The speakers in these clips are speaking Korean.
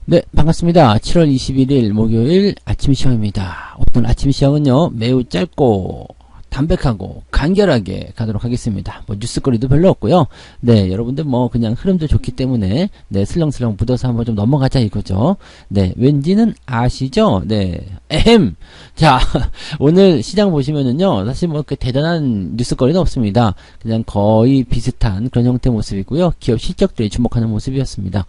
네, 반갑습니다. 7월 21일 목요일 아침 시황입니다. 오늘 아침 시황은요, 매우 짧고 담백하고 간결하게 가도록 하겠습니다. 뭐 뉴스거리도 별로 없고요. 네, 여러분들 뭐 그냥 흐름도 좋기 때문에 네, 슬렁슬렁 묻어서 한번 좀 넘어가자 이거죠. 네, 왠지는 아시죠? 네, 에헴. 자, 오늘 시장 보시면은요, 사실 뭐 그 대단한 뉴스거리는 없습니다. 그냥 거의 비슷한 그런 형태 모습이고요. 기업 실적들이 주목하는 모습이었습니다.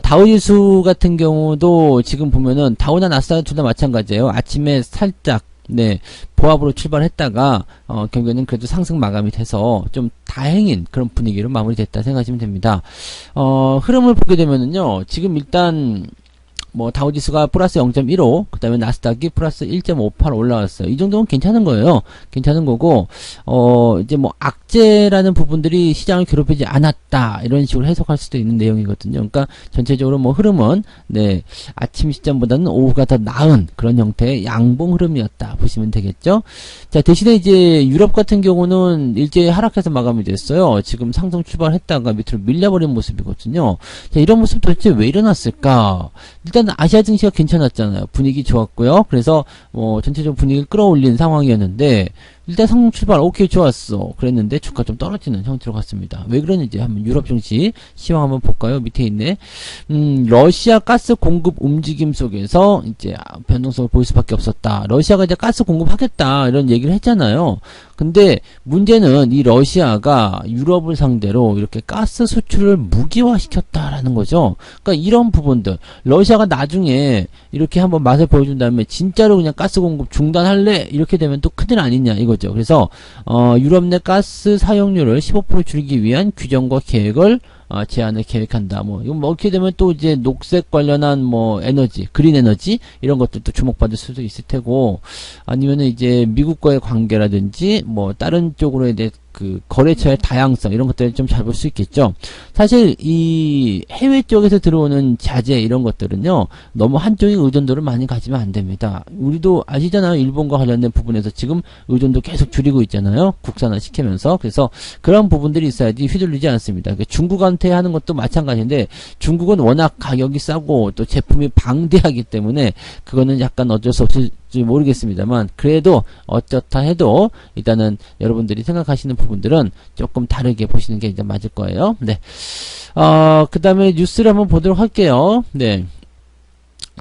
다우지수 같은 경우도 지금 보면은 다우나 나스닥 둘 다 마찬가지예요. 아침에 살짝 네, 보합으로 출발했다가 결국에는 그래도 상승 마감이 돼서 좀 다행인 그런 분위기로 마무리됐다 생각하시면 됩니다. 흐름을 보게 되면은요, 지금 일단 뭐 다우지수가 플러스 0.15, 그 다음에 나스닥이 플러스 1.58 올라왔어요. 이 정도면 괜찮은 거예요. 괜찮은 거고, 이제 뭐 악재라는 부분들이 시장을 괴롭히지 않았다, 이런 식으로 해석할 수도 있는 내용이거든요. 그러니까 전체적으로 뭐 흐름은 네, 아침 시점보다는 오후가 더 나은 그런 형태의 양봉 흐름이었다 보시면 되겠죠. 자, 대신에 이제 유럽 같은 경우는 일제히 하락해서 마감이 됐어요. 지금 상승 출발했다가 밑으로 밀려버린 모습이거든요. 자, 이런 모습 도대체 왜 일어났을까? 일단 아시아 증시가 괜찮았잖아요. 분위기 좋았고요. 그래서 뭐 전체적으로 분위기를 끌어올린 상황이었는데 일단 상승 출발 오케이 좋았어. 그랬는데 주가 좀 떨어지는 형태로 갔습니다. 왜 그러는지 한번 유럽 증시 시황 한번 볼까요? 밑에 있네. 러시아 가스 공급 움직임 속에서 이제 변동성을 보일 수밖에 없었다. 러시아가 이제 가스 공급하겠다 이런 얘기를 했잖아요. 근데 문제는 이 러시아가 유럽을 상대로 이렇게 가스 수출을 무기화시켰다라는 거죠. 그러니까 이런 부분들 러시아가 나중에 이렇게 한번 맛을 보여준 다음에 진짜로 그냥 가스 공급 중단할래 이렇게 되면 또 큰일 아니냐 이거죠. 그래서 유럽 내 가스 사용료를 15% 줄이기 위한 규정과 계획을 제안을 계획한다. 뭐, 이건 뭐, 어떻게 되면 또 이제 녹색 관련한 뭐, 에너지, 그린 에너지, 이런 것들도 주목받을 수도 있을 테고, 아니면은 이제 미국과의 관계라든지, 뭐, 다른 쪽으로에 대해 그, 거래처의 다양성, 이런 것들을 좀 잘 볼 수 있겠죠. 사실, 이 해외 쪽에서 들어오는 자재, 이런 것들은요, 너무 한쪽의 의존도를 많이 가지면 안 됩니다. 우리도 아시잖아요. 일본과 관련된 부분에서 지금 의존도 계속 줄이고 있잖아요. 국산화 시키면서. 그래서 그런 부분들이 있어야지 휘둘리지 않습니다. 중국한테 하는 것도 마찬가지인데, 중국은 워낙 가격이 싸고, 또 제품이 방대하기 때문에, 그거는 약간 어쩔 수 없을 모르겠습니다만 그래도 어쩌다 해도 일단은 여러분들이 생각하시는 부분들은 조금 다르게 보시는 게 이제 맞을 거예요. 네. 그 다음에 뉴스를 한번 보도록 할게요. 네.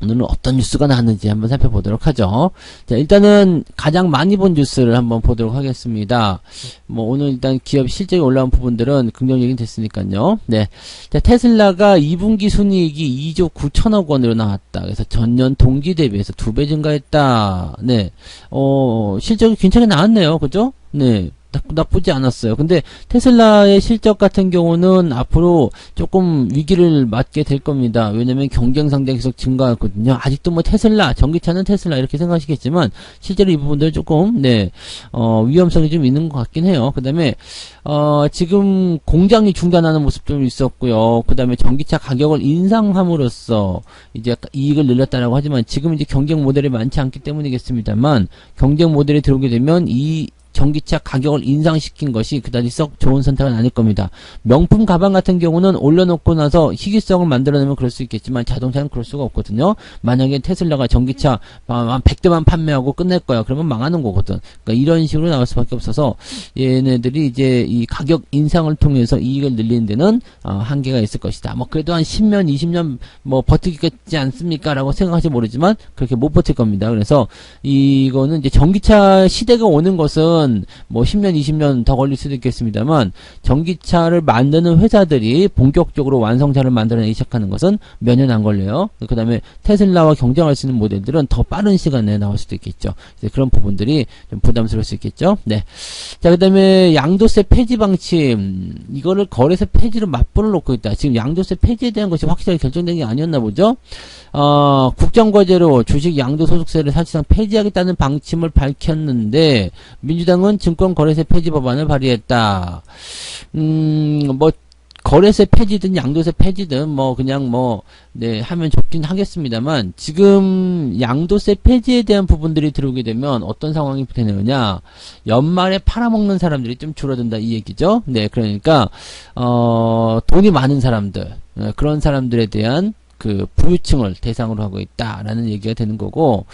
오늘은 어떤 뉴스가 나왔는지 한번 살펴보도록 하죠. 자, 일단은 가장 많이 본 뉴스를 한번 보도록 하겠습니다. 뭐 오늘 일단 기업 실적이 올라온 부분들은 긍정적인 됐으니까요. 네. 자, 테슬라가 2분기 순이익이 2조 9천억 원으로 나왔다. 그래서 전년 동기 대비해서 2배 증가했다. 네. 실적이 괜찮게 나왔네요. 그죠? 네. 나쁘지 않았어요. 근데 테슬라의 실적 같은 경우는 앞으로 조금 위기를 맞게 될 겁니다. 왜냐면 경쟁 상대가 계속 증가하거든요. 아직도 뭐 테슬라, 전기차는 테슬라 이렇게 생각하시겠지만 실제로 이 부분들 조금 네, 위험성이 좀 있는 것 같긴 해요. 그 다음에 지금 공장이 중단하는 모습도 있었고요. 그 다음에 전기차 가격을 인상함으로써 이제 이익을 늘렸다라고 하지만 지금 이제 경쟁 모델이 많지 않기 때문이겠습니다만 경쟁 모델이 들어오게 되면 이 전기차 가격을 인상시킨 것이 그다지 썩 좋은 선택은 아닐 겁니다. 명품 가방 같은 경우는 올려놓고 나서 희귀성을 만들어내면 그럴 수 있겠지만 자동차는 그럴 수가 없거든요. 만약에 테슬라가 전기차 한 100대만 판매하고 끝낼 거야. 그러면 망하는 거거든. 그러니까 이런 식으로 나올 수밖에 없어서 얘네들이 이제 이 가격 인상을 통해서 이익을 늘리는 데는 한계가 있을 것이다. 뭐 그래도 한 10년, 20년 뭐 버티겠지 않습니까? 라고 생각할지 모르지만 그렇게 못 버틸 겁니다. 그래서 이거는 이제 전기차 시대가 오는 것은 뭐 10년, 20년 더 걸릴 수도 있겠습니다만 전기차를 만드는 회사들이 본격적으로 완성차를 만들어내기 시작하는 것은 몇 년 안 걸려요. 그 다음에 테슬라와 경쟁할 수 있는 모델들은 더 빠른 시간에 나올 수도 있겠죠. 그런 부분들이 좀 부담스러울 수 있겠죠. 네. 자, 그 다음에 양도세 폐지 방침 이거를 거래세 폐지로 맞불을 놓고 있다. 지금 양도세 폐지에 대한 것이 확실하게 결정된 게 아니었나 보죠. 국정과제로 주식 양도소득세를 사실상 폐지하겠다는 방침을 밝혔는데 민주당은 증권거래세 폐지 법안을 발의했다. 뭐 거래세 폐지든 양도세 폐지든 뭐 그냥 뭐 네 하면 좋긴 하겠습니다만 지금 양도세 폐지에 대한 부분들이 들어오게 되면 어떤 상황이 되느냐 연말에 팔아먹는 사람들이 좀 줄어든다 이 얘기죠. 네 그러니까 돈이 많은 사람들 그런 사람들에 대한 그 부유층을 대상으로 하고 있다라는 얘기가 되는 거고,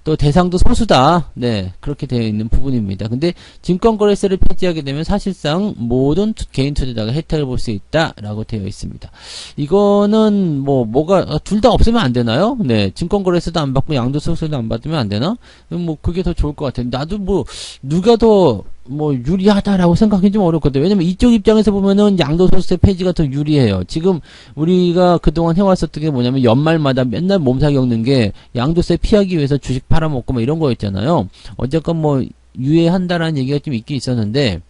또 대상도 소수다. 네, 그렇게 되어 있는 부분입니다. 근데 증권거래세를 폐지하게 되면 사실상 모든 개인 투자자가 혜택을 볼 수 있다라고 되어 있습니다. 이거는 뭐가 둘 다 없으면 안 되나요? 네, 증권거래세도 안 받고 양도소득세도 안 받으면 안 되나? 뭐 그게 더 좋을 것 같아요. 나도 누가 더 유리하다라고 생각하기 좀 어렵거든요. 왜냐면 이쪽 입장에서 보면은 양도소득세 폐지가 더 유리해요. 지금 우리가 그동안 해왔었던 게 뭐냐면 연말마다 맨날 몸살 겪는 게 양도세 피하기 위해서 주식 팔아먹고 이런 거였잖아요. 어쨌건 유예한다라는 얘기가 좀 있긴 있었는데,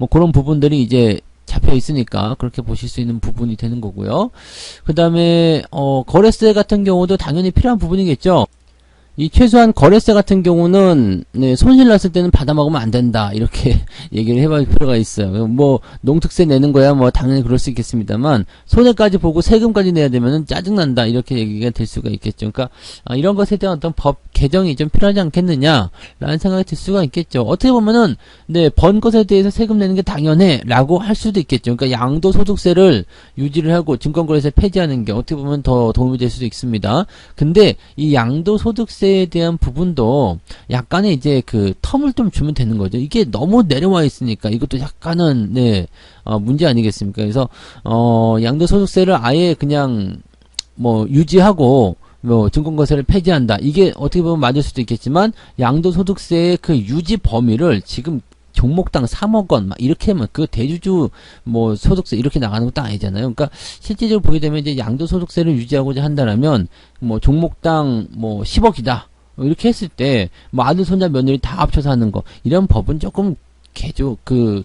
그런 부분들이 이제 잡혀 있으니까 그렇게 보실 수 있는 부분이 되는 거고요. 그 다음에 거래세 같은 경우도 당연히 필요한 부분이겠죠. 이 최소한 거래세 같은 경우는 손실 났을 때는 받아 먹으면 안 된다 이렇게 얘기를 해볼 필요가 있어요. 농특세 내는 거야 당연히 그럴 수 있겠습니다만 손해까지 보고 세금까지 내야 되면은 짜증난다 이렇게 얘기가 될 수가 있겠죠. 그러니까 이런 것에 대한 어떤 법 개정이 좀 필요하지 않겠느냐라는 생각이 들 수가 있겠죠. 어떻게 보면은 번 것에 대해서 세금 내는 게 당연해라고 할 수도 있겠죠. 그러니까 양도소득세를 유지를 하고 증권거래세 폐지하는 게 어떻게 보면 더 도움이 될 수도 있습니다. 근데 이 양도소득세 에 대한 부분도 약간의 이제 그 텀을 좀 주면 되는 거죠. 이게 너무 내려와 있으니까 이것도 약간은 문제 아니겠습니까? 그래서 양도소득세를 아예 그냥 유지하고 증권거래세를 폐지한다. 이게 어떻게 보면 맞을 수도 있겠지만 양도소득세의 그 유지 범위를 지금 종목당 3억 원, 이렇게 하면 그 대주주 소득세 이렇게 나가는 것도 아니잖아요. 그러니까 실질적으로 보게 되면 이제 양도소득세를 유지하고자 한다라면 종목당 10억이다. 이렇게 했을 때 아들, 손자, 며느리 다 합쳐서 하는 거 이런 법은 조금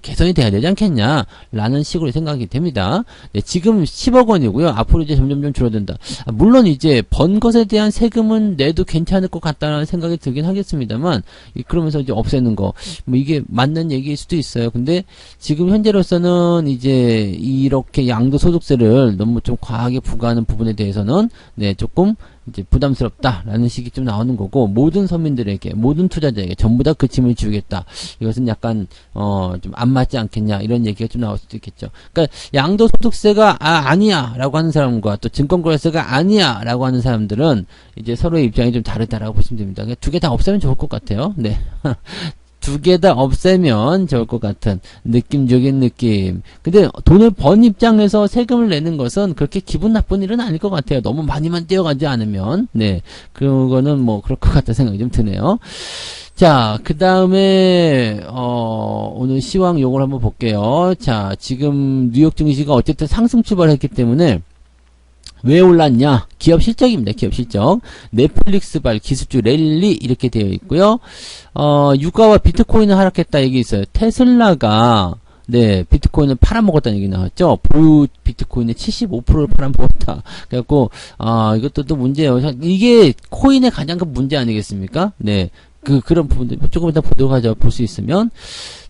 개선이 돼야 되지 않겠냐라는 식으로 생각이 됩니다. 네, 지금 10억 원이고요. 앞으로 이제 점점 줄어든다. 물론 이제 번 것에 대한 세금은 내도 괜찮을 것 같다는 생각이 들긴 하겠습니다만, 그러면서 이제 없애는 거, 이게 맞는 얘기일 수도 있어요. 근데 지금 현재로서는 이제 이렇게 양도소득세를 너무 좀 과하게 부과하는 부분에 대해서는 조금 이제 부담스럽다라는 식이 좀 나오는 거고, 모든 서민들에게, 모든 투자자에게 전부 다 그 짐을 지우겠다. 이것은 약간 좀 안 맞지 않겠냐 이런 얘기가 좀 나올 수도 있겠죠. 그러니까 양도소득세가 아니야라고 하는 사람과 또 증권거래세가 아니야라고 하는 사람들은 이제 서로의 입장이 좀 다르다라고 보시면 됩니다. 두 개 다 없애면 좋을 것 같아요. 네. 두 개 다 없애면 좋을 것 같은 느낌적인 느낌. 근데 돈을 번 입장에서 세금을 내는 것은 그렇게 기분 나쁜 일은 아닐 것 같아요. 너무 많이만 떼어가지 않으면. 네. 그거는 그럴 것 같다 생각이 좀 드네요. 자, 그 다음에, 오늘 시황 요걸 한번 볼게요. 자, 지금 뉴욕 증시가 어쨌든 상승 출발했기 때문에 왜 올랐냐? 기업 실적입니다. 기업 실적. 넷플릭스발 기술주 랠리 이렇게 되어 있고요. 유가와 비트코인은 하락했다 얘기 있어요. 테슬라가 비트코인을 팔아먹었다는 얘기 나왔죠. 보유 비트코인의 75%를 팔아먹었다. 그래갖고 이것도 또 문제예요. 이게 코인의 가장 큰 문제 아니겠습니까? 네. 그런 부분들 조금 이따 보도록 하죠. 볼 수 있으면.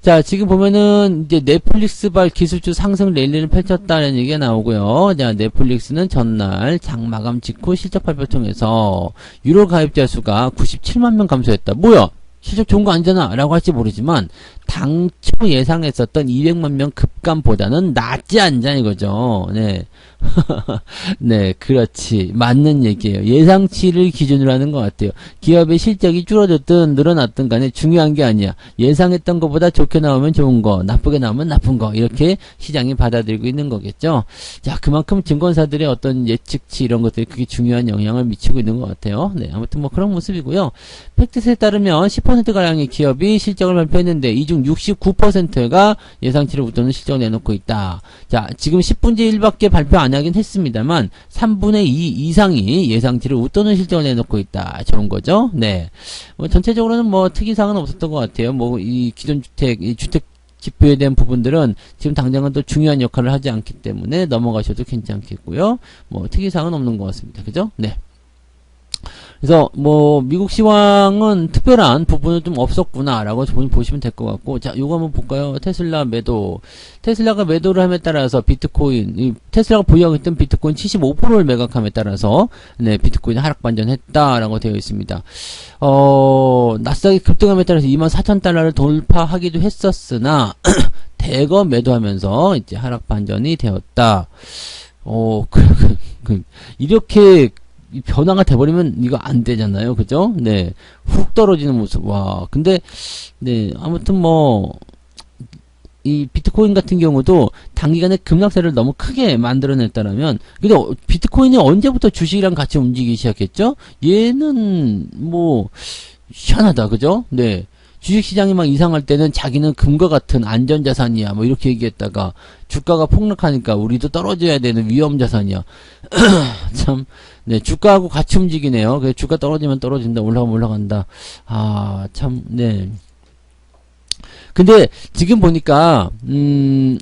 자, 지금 보면은 이제 넷플릭스발 기술주 상승 랠리를 펼쳤다는 얘기가 나오고요. 자, 넷플릭스는 전날 장마감 직후 실적 발표 통해서 유료 가입자 수가 97만 명 감소했다. 뭐야? 실적 좋은 거 아니잖아 라고 할지 모르지만 당초 예상했었던 200만 명 급감보다는 낫지 않냐 이거죠. 네. 네, 그렇지. 맞는 얘기예요. 예상치를 기준으로 하는 것 같아요. 기업의 실적이 줄어들든 늘어났든 간에 중요한 게 아니야. 예상했던 것보다 좋게 나오면 좋은 거, 나쁘게 나오면 나쁜 거, 이렇게 시장이 받아들이고 있는 거겠죠. 자, 그만큼 증권사들의 어떤 예측치 이런 것들이 그게 중요한 영향을 미치고 있는 것 같아요. 네, 아무튼 그런 모습이고요. 팩트스에 따르면 10%가량의 기업이 실적을 발표했는데 이 중 69%가 예상치를 웃도는 실적을 내놓고 있다. 자, 지금 10분의 1밖에 발표 안 하긴 했습니다만 3분의 2 이상이 예상치를 웃도는 실적을 내놓고 있다. 좋은 거죠. 네. 전체적으로는 특이사항은 없었던 것 같아요. 이 기존 이 주택 지표에 대한 부분들은 지금 당장은 또 중요한 역할을 하지 않기 때문에 넘어가셔도 괜찮겠고요. 특이사항은 없는 것 같습니다. 그죠? 네. 그래서 미국 시황은 특별한 부분은 좀 없었구나라고 보시면 될 것 같고, 자, 요거 한번 볼까요? 테슬라 매도. 테슬라가 매도를 함에 따라서 비트코인, 테슬라가 보유하고 있던 비트코인 75%를 매각함에 따라서 비트코인 하락 반전했다라고 되어 있습니다. 나스닥이 급등함에 따라서 24,000달러를 돌파하기도 했었으나 대거 매도하면서 이제 하락 반전이 되었다. 이렇게 변화가 돼버리면 이거 안 되잖아요. 그죠? 네. 훅 떨어지는 모습. 와. 근데, 네. 아무튼 뭐, 이 비트코인 같은 경우도 단기간에 급락세를 너무 크게 만들어냈다라면, 근데 비트코인이 언제부터 주식이랑 같이 움직이기 시작했죠? 얘는 뭐 희한하다, 그죠? 네. 주식시장이 막 이상할 때는 자기는 금과 같은 안전자산이야 뭐 이렇게 얘기했다가 주가가 폭락하니까 우리도 떨어져야 되는 위험자산이야. 참, 네, 주가하고 같이 움직이네요. 그래서 주가 떨어지면 떨어진다, 올라가면 올라간다. 아, 참, 네. 근데 지금 보니까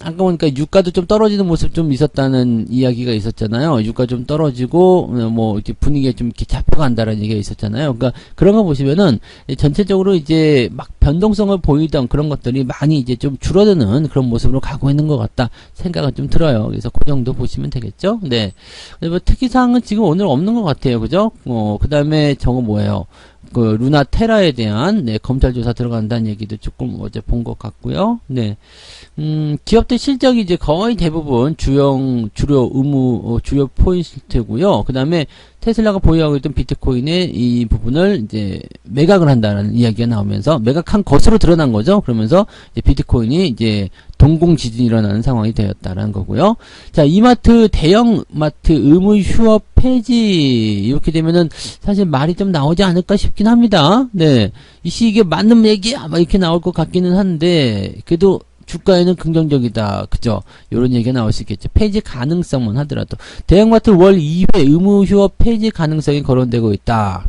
아까 보니까 유가도 좀 떨어지는 모습 좀 있었다는 이야기가 있었잖아요. 유가 좀 떨어지고 뭐 이렇게 분위기가 좀 이렇게 잡혀간다라는 얘기가 있었잖아요. 그러니까 그런 거 보시면은 전체적으로 이제 막 변동성을 보이던 그런 것들이 많이 이제 좀 줄어드는 그런 모습으로 가고 있는 것 같다 생각은 좀 들어요. 그래서 그 정도 보시면 되겠죠. 네. 뭐 특이사항은 지금 오늘 없는 것 같아요. 그죠? 그 다음에 저거 뭐예요? 그 루나 테라에 대한 네, 검찰 조사 들어간다는 얘기도 조금 어제 본 것 같고요. 네, 기업들 실적이 이제 거의 대부분 주요 포인트고요. 그 다음에 테슬라가 보유하고 있던 비트코인의 이 부분을 이제 매각을 한다는 이야기가 나오면서 매각한 것으로 드러난 거죠. 그러면서 이제 비트코인이 이제 동공 지진이 일어나는 상황이 되었다라는 거고요. 자, 이마트 대형마트 의무 휴업 폐지 이렇게 되면은 사실 말이 좀 나오지 않을까 싶긴 합니다. 네, 이 시기에 맞는 얘기야 막 이렇게 나올 것 같기는 한데 그래도 주가에는 긍정적이다. 그죠? 요런 얘기가 나올 수 있겠죠. 폐지 가능성만 하더라도. 대형마트 월 2회 의무 휴업 폐지 가능성이 거론되고 있다.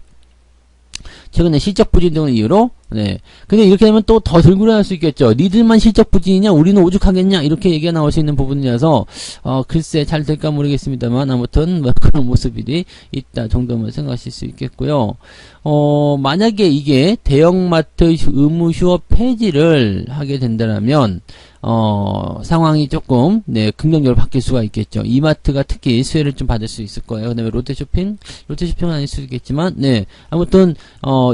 최근에 실적 부진 등을 이유로, 네. 근데 이렇게 되면 또 더 들고 일어날 수 있겠죠. 니들만 실적 부진이냐, 우리는 오죽하겠냐, 이렇게 얘기가 나올 수 있는 부분이라서, 글쎄, 잘 될까 모르겠습니다만, 아무튼, 뭐 그런 모습이 있다 정도만 생각하실 수 있겠고요. 만약에 이게 대형마트 의무 휴업 폐지를 하게 된다면, 상황이 조금, 네, 긍정적으로 바뀔 수가 있겠죠. 이마트가 특히 수혜를 좀 받을 수 있을 거예요. 그 다음에 롯데쇼핑은 아닐 수 있겠지만, 네. 아무튼,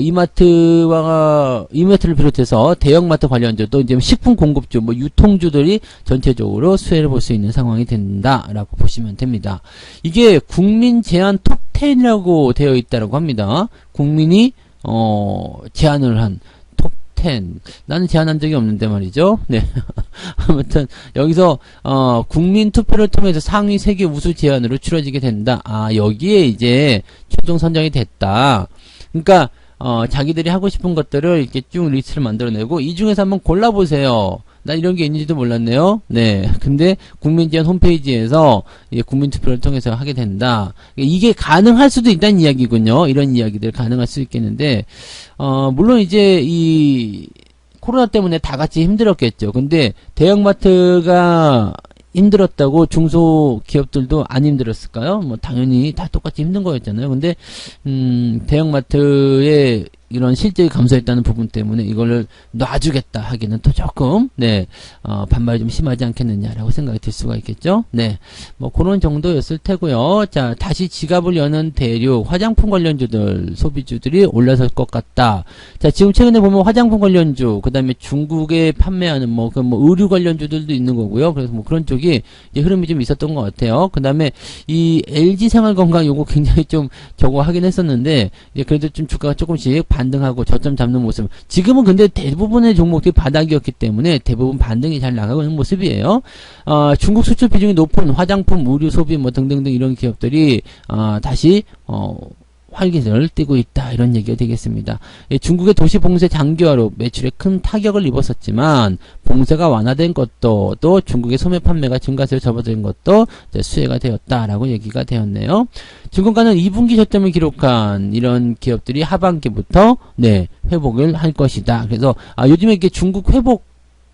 이마트를 비롯해서 대형마트 관련주, 또 이제 식품 공급주, 뭐 유통주들이 전체적으로 수혜를 볼 수 있는 상황이 된다라고 보시면 됩니다. 이게 국민 제한 톱10이라고 되어 있다고 합니다. 국민이, 제안을 한, 10. 나는 제안한 적이 없는데 말이죠. 네. 아무튼 여기서 국민 투표를 통해서 상위 세계 우수 제안으로 치러지게 된다. 아, 여기에 이제 최종 선정이 됐다. 그러니까 자기들이 하고 싶은 것들을 이렇게 쭉 리스트를 만들어내고 이 중에서 한번 골라보세요. 나 이런 게 있는지도 몰랐네요. 네. 근데 국민제안 홈페이지에서 국민 투표를 통해서 하게 된다. 이게 가능할 수도 있다는 이야기군요. 이런 이야기들 가능할 수 있겠는데, 물론 이제 이 코로나 때문에 다 같이 힘들었겠죠. 근데 대형마트가 힘들었다고 중소기업들도 안 힘들었을까요? 뭐 당연히 다 똑같이 힘든 거였잖아요. 근데 대형마트의 이런 실적이 감소했다는 부분 때문에 이거를 놔주겠다 하기는 또 조금 네 반발이 좀 심하지 않겠느냐라고 생각이 들 수가 있겠죠. 네, 뭐 그런 정도였을 테고요. 자, 다시 지갑을 여는 대륙 화장품 관련주들 소비주들이 올라설 것 같다. 자, 지금 최근에 보면 화장품 관련주, 그 다음에 중국에 판매하는 뭐 의류 관련주들도 있는 거고요. 그래서 뭐 그런 쪽이 이제 흐름이 좀 있었던 것 같아요. 그 다음에 이 LG 생활건강 요거 굉장히 좀 저거 하긴 했었는데 이제 그래도 좀 주가가 조금씩 반등하고 저점 잡는 모습. 지금은 근데 대부분의 종목들이 바닥이었기 때문에 대부분 반등이 잘 나가고 있는 모습이에요. 중국 수출 비중이 높은 화장품, 의류, 소비 뭐 등등등 이런 기업들이 다시 활기를 띠고 있다 이런 얘기가 되겠습니다. 중국의 도시 봉쇄 장기화로 매출에 큰 타격을 입었었지만 봉쇄가 완화된 것도 또 중국의 소매 판매가 증가세로 접어든 것도 수혜가 되었다라고 얘기가 되었네요. 증권가는 2분기 저점을 기록한 이런 기업들이 하반기부터 네 회복을 할 것이다. 그래서 요즘에 이렇게 중국 회복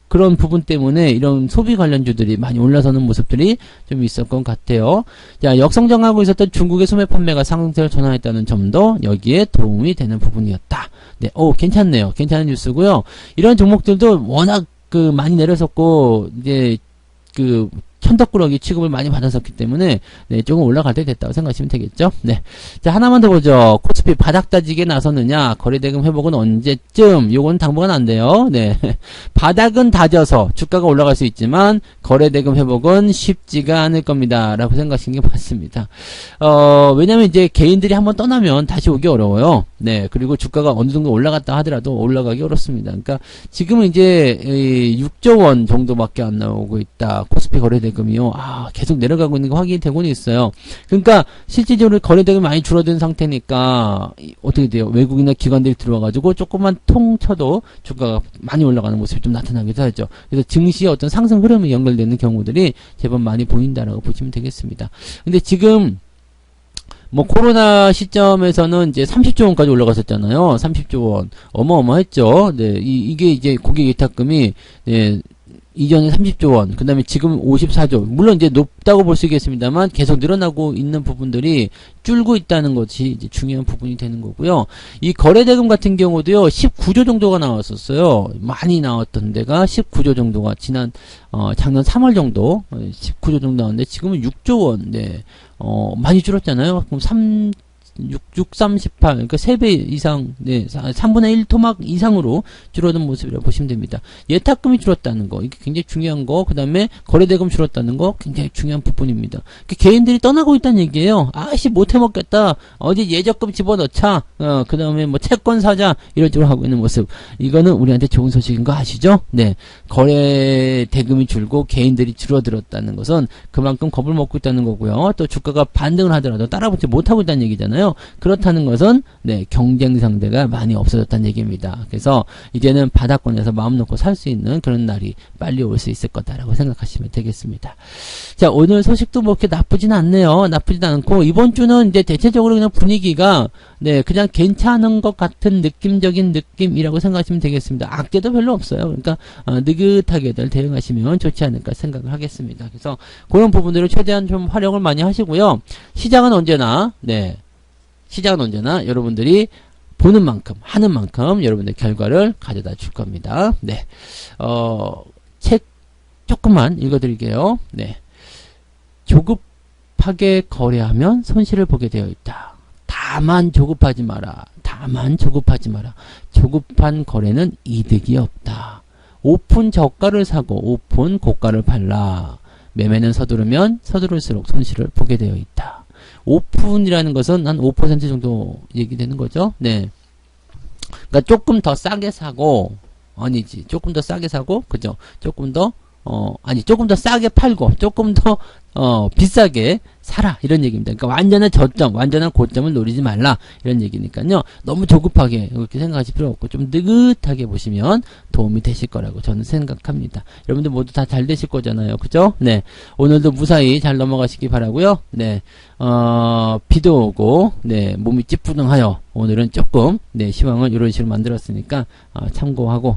그런 부분 때문에 이런 소비 관련주들이 많이 올라서는 모습들이 좀 있었던 것 같아요. 자, 역성장하고 있었던 중국의 소매 판매가 상승세로 전환했다는 점도 여기에 도움이 되는 부분이었다. 네, 괜찮네요. 괜찮은 뉴스고요. 이런 종목들도 워낙 많이 내려섰고 이제 천덕꾸러기 취급을 많이 받았었기 때문에 네, 조금 올라갈 때 됐다고 생각하시면 되겠죠. 네. 자, 하나만 더 보죠. 코스피 바닥 다지기에 나섰느냐, 거래대금 회복은 언제쯤? 요건 당분간 안 돼요. 네. 바닥은 다져서 주가가 올라갈 수 있지만 거래대금 회복은 쉽지가 않을 겁니다. 라고 생각하시는 게 맞습니다. 왜냐면 이제 개인들이 한번 떠나면 다시 오기 어려워요. 네. 그리고 주가가 어느 정도 올라갔다 하더라도 올라가기 어렵습니다. 그러니까 지금은 이제 6조 원 정도밖에 안 나오고 있다. 코스피 거래대금이요. 계속 내려가고 있는 게 확인이 되고는 있어요. 그러니까 실질적으로 거래대금이 많이 줄어든 상태니까 어떻게 돼요? 외국인이나 기관들이 들어와가지고 조금만 통 쳐도 주가가 많이 올라가는 모습이 좀 나타나기도 하죠. 그래서 증시의 어떤 상승 흐름이 연결되는 경우들이 제법 많이 보인다라고 보시면 되겠습니다. 근데 지금 뭐 코로나 시점에서는 이제 30조 원까지 올라갔었잖아요. 30조 원 어마어마했죠. 네, 이게 이제 고객 예탁금이 네, 이전에 30조 원, 그 다음에 지금 54조. 물론 이제 높다고 볼 수 있겠습니다만 계속 늘어나고 있는 부분들이 줄고 있다는 것이 이제 중요한 부분이 되는 거고요. 이 거래대금 같은 경우도요, 19조 정도가 나왔었어요. 많이 나왔던 데가 19조 정도가 지난, 작년 3월 정도, 19조 정도 나왔는데 지금은 6조 원, 네, 많이 줄었잖아요. 그럼 638, 그러니까 3배 이상, 네, 3분의 1 토막 이상으로 줄어든 모습이라고 보시면 됩니다. 예탁금이 줄었다는 거, 이게 굉장히 중요한 거, 그 다음에 거래대금 줄었다는 거, 굉장히 중요한 부분입니다. 개인들이 떠나고 있다는 얘기예요. 못 해먹겠다. 어디 예적금 집어넣자. 그 다음에 뭐 채권 사자. 이런 식으로 하고 있는 모습. 이거는 우리한테 좋은 소식인 거 아시죠? 네. 거래대금이 줄고 개인들이 줄어들었다는 것은 그만큼 겁을 먹고 있다는 거고요. 또 주가가 반등을 하더라도 따라붙지 못하고 있다는 얘기잖아요. 그렇다는 것은 네, 경쟁 상대가 많이 없어졌다는 얘기입니다. 그래서 이제는 바닥권에서 마음 놓고 살 수 있는 그런 날이 빨리 올 수 있을 거다라고 생각하시면 되겠습니다. 자, 오늘 소식도 뭐 이렇게 나쁘진 않네요. 나쁘진 않고 이번 주는 이제 대체적으로 그냥 분위기가 네, 그냥 괜찮은 것 같은 느낌적인 느낌이라고 생각하시면 되겠습니다. 악재도 별로 없어요. 그러니까 느긋하게들 대응하시면 좋지 않을까 생각을 하겠습니다. 그래서 그런 부분들을 최대한 좀 활용을 많이 하시고요. 시장은 언제나 여러분들이 보는 만큼, 하는 만큼 여러분들 결과를 가져다 줄 겁니다. 네. 책 조금만 읽어드릴게요. 네. 조급하게 거래하면 손실을 보게 되어 있다. 다만 조급하지 마라. 조급한 거래는 이득이 없다. 오픈 저가를 사고 오픈 고가를 팔라. 매매는 서두르면 서두를수록 손실을 보게 되어 있다. 오픈이라는 것은 한 5% 정도 얘기되는 거죠. 네. 그러니까 조금 더 싸게 사고, 조금 더 싸게 사고, 그죠? 조금 더 싸게 팔고, 조금 더, 비싸게 사라. 이런 얘기입니다. 그러니까 완전한 저점, 완전한 고점을 노리지 말라. 이런 얘기니까요. 너무 조급하게 그렇게 생각하실 필요 없고, 좀 느긋하게 보시면 도움이 되실 거라고 저는 생각합니다. 여러분들 모두 다 잘 되실 거잖아요. 그죠? 네. 오늘도 무사히 잘 넘어가시기 바라고요. 네. 비도 오고, 네. 몸이 찌뿌둥하여, 오늘은 조금, 네. 시황을 이런 식으로 만들었으니까, 참고하고,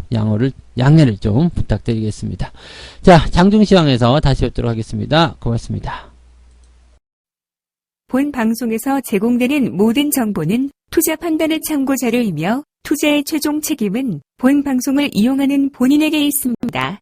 양해를 좀 부탁드리겠습니다. 자, 장중시황에서 다시 뵙도록 하겠습니다. 고맙습니다. 본 방송에서 제공되는 모든 정보는 투자 판단의 참고 자료이며 투자의 최종 책임은 본 방송을 이용하는 본인에게 있습니다.